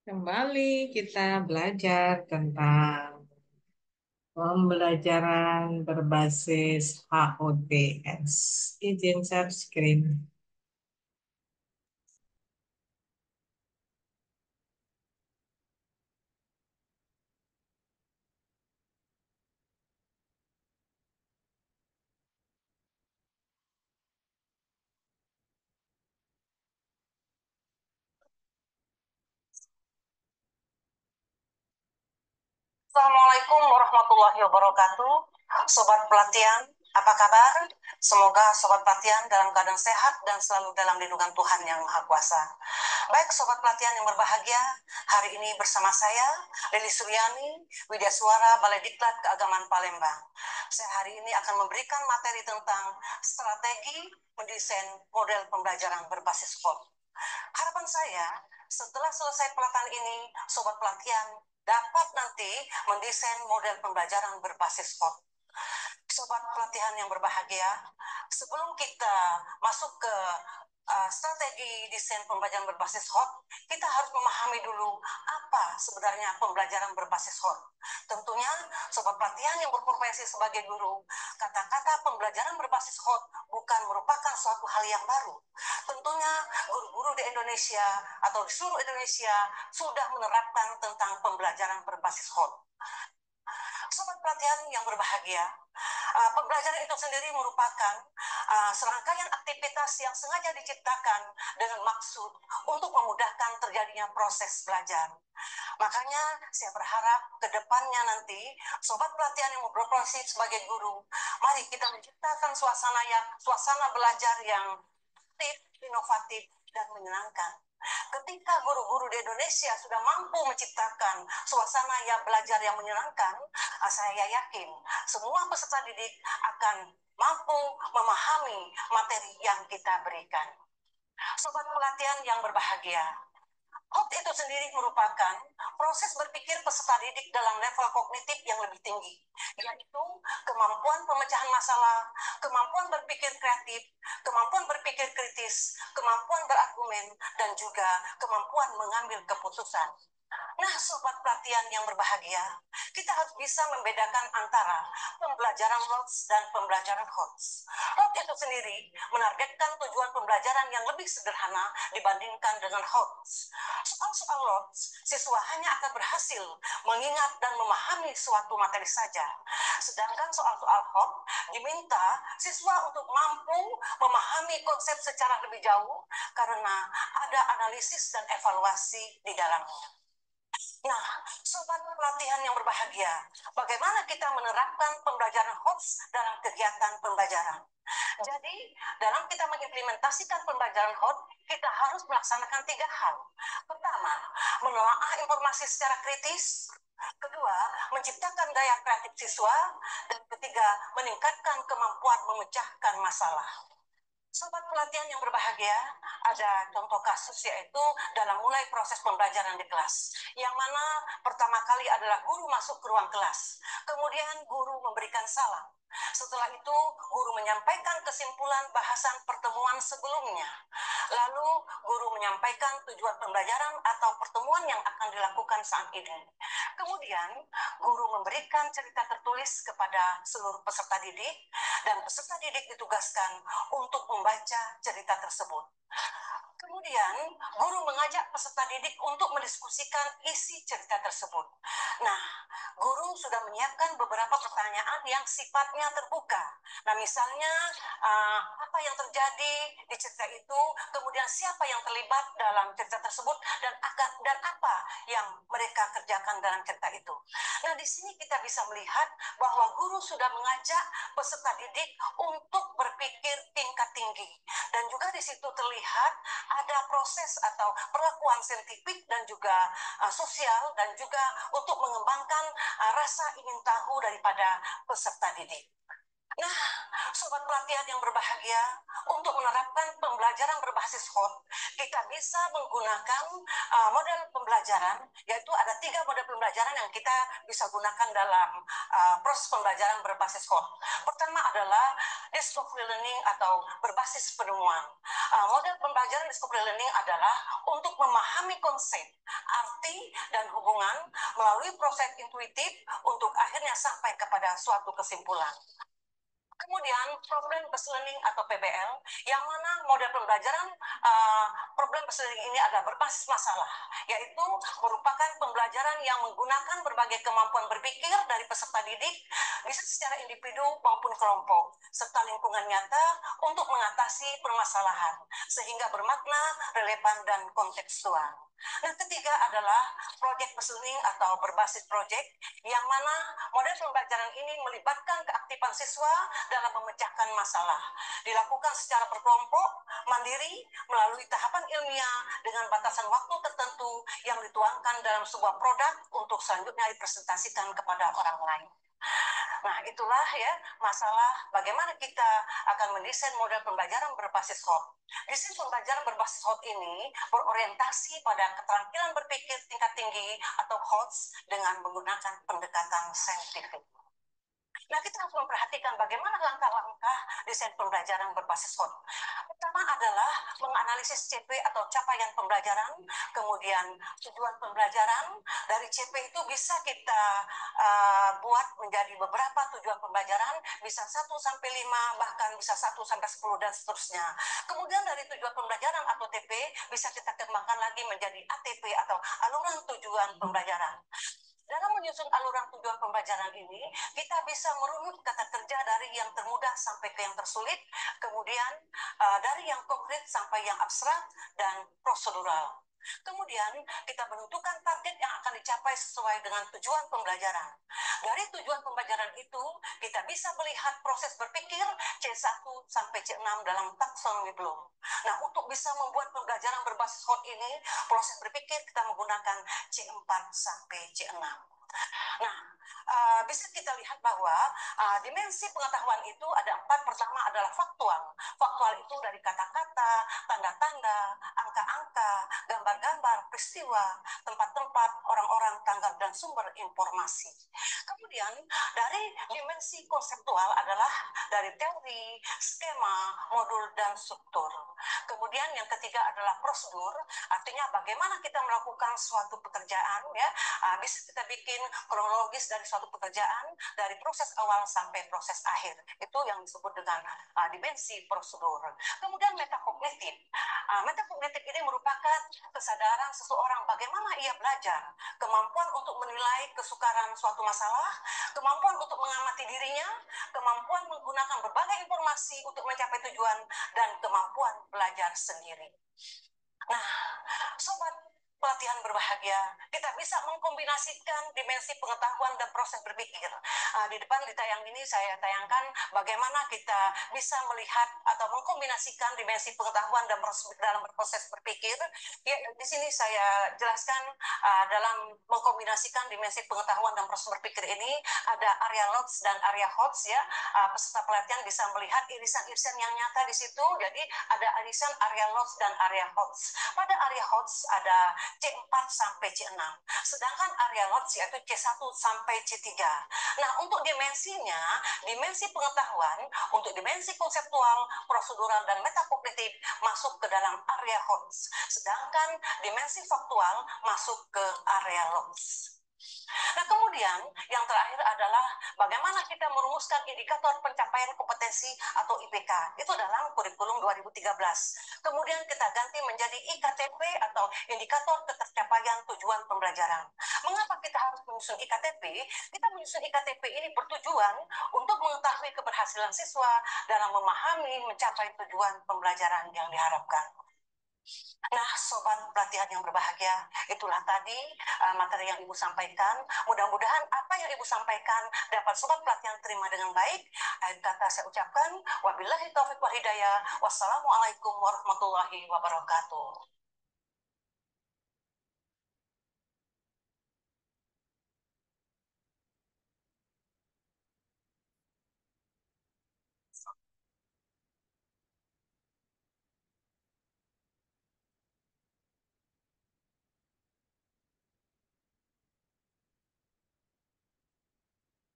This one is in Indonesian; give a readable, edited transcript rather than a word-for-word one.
Kembali kita belajar tentang pembelajaran berbasis HOTS. Izin share screen. Assalamualaikum warahmatullahi wabarakatuh. Sobat pelatihan, apa kabar? Semoga sobat pelatihan dalam keadaan sehat dan selalu dalam lindungan Tuhan Yang Maha Kuasa. Baik sobat pelatihan yang berbahagia, hari ini bersama saya, Lili Suryani, Widya Suara, Balai Diklat Keagamaan Palembang. Saya hari ini akan memberikan materi tentang strategi mendesain model pembelajaran berbasis SWOT. Harapan saya, setelah selesai pelatihan ini, sobat pelatihan dapat nanti mendesain model pembelajaran berbasis SWOT. Sobat pelatihan yang berbahagia, sebelum kita masuk ke strategi desain pembelajaran berbasis HOT, kita harus memahami dulu apa sebenarnya pembelajaran berbasis HOT. Tentunya, sobat pelatihan yang berprofesi sebagai guru, kata-kata pembelajaran berbasis HOT bukan merupakan suatu hal yang baru. Tentunya, guru-guru di Indonesia atau di seluruh Indonesia sudah menerapkan tentang pembelajaran berbasis HOT. Sobat pelatihan yang berbahagia, pembelajaran itu sendiri merupakan serangkaian aktivitas yang sengaja diciptakan dengan maksud untuk memudahkan terjadinya proses belajar. Makanya saya berharap ke depannya nanti sobat pelatihan yang berprofesi sebagai guru, mari kita menciptakan suasana belajar yang aktif, inovatif, dan menyenangkan. Ketika guru-guru di Indonesia sudah mampu menciptakan suasana yang belajar yang menyenangkan, saya yakin semua peserta didik akan mampu memahami materi yang kita berikan. Sobat pelatihan yang berbahagia, HOT itu sendiri merupakan proses berpikir peserta didik dalam level kognitif yang lebih tinggi, yaitu kemampuan pemecahan masalah, kemampuan berpikir kreatif, kemampuan berpikir kritis, kemampuan berargumen, dan juga kemampuan mengambil keputusan. Nah, sobat pelatihan yang berbahagia, kita harus bisa membedakan antara pembelajaran LOTS dan pembelajaran HOTS. LOTS itu sendiri menargetkan tujuan pembelajaran yang lebih sederhana dibandingkan dengan HOTS. Soal-soal LOTS, siswa hanya akan berhasil mengingat dan memahami suatu materi saja. Sedangkan soal-soal HOTS diminta siswa untuk mampu memahami konsep secara lebih jauh karena ada analisis dan evaluasi di dalamnya. Nah, sobat pelatihan yang berbahagia, bagaimana kita menerapkan pembelajaran HOTS dalam kegiatan pembelajaran? Jadi, dalam kita mengimplementasikan pembelajaran HOTS, kita harus melaksanakan 3 hal. Pertama, menelaah informasi secara kritis. Kedua, menciptakan daya kreatif siswa. Dan ketiga, meningkatkan kemampuan memecahkan masalah. Sobat pelatihan yang berbahagia, ada contoh kasus yaitu dalam mulai proses pembelajaran di kelas. Yang mana pertama kali adalah guru masuk ke ruang kelas. Kemudian guru memberikan salam. Setelah itu, guru menyampaikan kesimpulan bahasan pertemuan sebelumnya. Lalu, guru menyampaikan tujuan pembelajaran atau pertemuan yang akan dilakukan saat ini. Kemudian, guru memberikan cerita tertulis kepada seluruh peserta didik, dan peserta didik ditugaskan untuk membaca cerita tersebut. Kemudian, guru mengajak peserta didik untuk mendiskusikan isi cerita tersebut. Nah, guru sudah menyiapkan beberapa pertanyaan yang sifatnya terbuka. Nah, misalnya, apa yang terjadi di cerita itu, kemudian siapa yang terlibat dalam cerita tersebut, dan apa yang mereka kerjakan dalam cerita itu. Nah, di sini kita bisa melihat bahwa guru sudah mengajak peserta didik untuk berpikir tingkat tinggi. Dan juga di situ terlihat ada proses atau perlakuan saintifik dan juga sosial, dan juga untuk mengembangkan rasa ingin tahu daripada peserta didik. Nah, sobat pelatihan yang berbahagia, untuk menerapkan pembelajaran berbasis HOT, kita bisa menggunakan model pembelajaran, yaitu ada 3 model pembelajaran yang kita bisa gunakan dalam proses pembelajaran berbasis HOT. Pertama adalah discovery learning atau berbasis penemuan. Model pembelajaran discovery learning adalah untuk memahami konsep, arti, dan hubungan melalui proses intuitif untuk akhirnya sampai kepada suatu kesimpulan. Kemudian problem based learning atau PBL, yang mana model pembelajaran problem based learning ini adalah berbasis masalah, yaitu merupakan pembelajaran yang menggunakan berbagai kemampuan berpikir dari peserta didik, bisa secara individu maupun kelompok, serta lingkungan nyata untuk mengatasi permasalahan, sehingga bermakna, relevan, dan kontekstual. Nah, ketiga adalah project based learning atau berbasis project, yang mana model pembelajaran ini melibatkan keaktifan siswa dalam memecahkan masalah. Dilakukan secara berkelompok, mandiri, melalui tahapan ilmiah dengan batasan waktu tertentu yang dituangkan dalam sebuah produk untuk selanjutnya dipresentasikan kepada orang lain. Nah, itulah ya masalah bagaimana kita akan mendesain model pembelajaran berbasis HOT. Desain pembelajaran berbasis HOT ini berorientasi pada keterampilan berpikir tingkat tinggi atau HOTS dengan menggunakan pendekatan saintifik. Nah, kita harus memperhatikan bagaimana langkah-langkah desain pembelajaran berbasis HOT. Pertama adalah menganalisis CP atau capaian pembelajaran, kemudian tujuan pembelajaran. Dari CP itu bisa kita buat menjadi beberapa tujuan pembelajaran, bisa 1 sampai 5, bahkan bisa 1 sampai 10, dan seterusnya. Kemudian dari tujuan pembelajaran atau TP, bisa kita kembangkan lagi menjadi ATP atau aluran tujuan pembelajaran. Dalam menyusun aluran tujuan pembelajaran ini, kita bisa merunut kata kerja dari yang termudah sampai ke yang tersulit, kemudian dari yang konkret sampai yang abstrak dan prosedural. Kemudian kita menentukan target yang akan dicapai sesuai dengan tujuan pembelajaran. Dari tujuan pembelajaran itu, kita bisa melihat proses berpikir C1 sampai C6 dalam taksonomi Bloom. Nah, untuk bisa membuat pembelajaran berbasis HOT ini, proses berpikir kita menggunakan C4 sampai C6. Nah, bisa kita lihat bahwa dimensi pengetahuan itu ada 4. Pertama adalah faktual. Faktual itu dari kata-kata, tanda-tanda, angka-angka, gambar-gambar, peristiwa, tempat-tempat, orang-orang, tanggal, dan sumber informasi. Kemudian dari dimensi konseptual adalah dari teori, skema, modul, dan struktur. Kemudian yang ketiga adalah prosedur, artinya bagaimana kita melakukan suatu pekerjaan, ya. Bisa kita bikin kronologis dari suatu pekerjaan, dari proses awal sampai proses akhir. Itu yang disebut dengan dimensi prosedur. Kemudian metakognitif. Metakognitif ini merupakan kesadaran seseorang bagaimana ia belajar, kemampuan untuk menilai kesukaran suatu masalah, kemampuan untuk mengamati dirinya, kemampuan menggunakan berbagai informasi untuk mencapai tujuan, dan kemampuan belajar sendiri. Nah, sobat pelatihan berbahagia, kita bisa mengkombinasikan dimensi pengetahuan dan proses berpikir. Di depan di tayang ini saya tayangkan bagaimana kita bisa melihat atau mengkombinasikan dimensi pengetahuan dan dalam proses berpikir. Ya, di sini saya jelaskan dalam mengkombinasikan dimensi pengetahuan dan proses berpikir ini ada area LOTS dan area HOTS, ya. Peserta pelatihan bisa melihat irisan-irisan yang nyata di situ. Jadi ada irisan area LOTS dan area HOTS. Pada area HOTS ada C4 sampai C6. Sedangkan area LOTS yaitu C1 sampai C3. Nah, untuk dimensinya, dimensi pengetahuan, untuk dimensi konseptual, prosedural, dan metakognitif masuk ke dalam area HOTS. Sedangkan dimensi faktual masuk ke area LOTS. Nah, kemudian yang terakhir adalah bagaimana kita merumuskan indikator pencapaian kompetensi atau IPK. Itu dalam kurikulum 2013. Kemudian kita ganti menjadi IKTP atau indikator ketercapaian tujuan pembelajaran. Mengapa kita harus menyusun IKTP? Kita menyusun IKTP ini bertujuan untuk mengetahui keberhasilan siswa dalam memahami mencapai tujuan pembelajaran yang diharapkan. Nah, sobat pelatihan yang berbahagia, itulah tadi materi yang Ibu sampaikan. Mudah-mudahan apa yang Ibu sampaikan dapat sobat pelatihan terima dengan baik. Akhir kata saya ucapkan, wabillahi taufiq wal hidayah. Wassalamualaikum warahmatullahi wabarakatuh.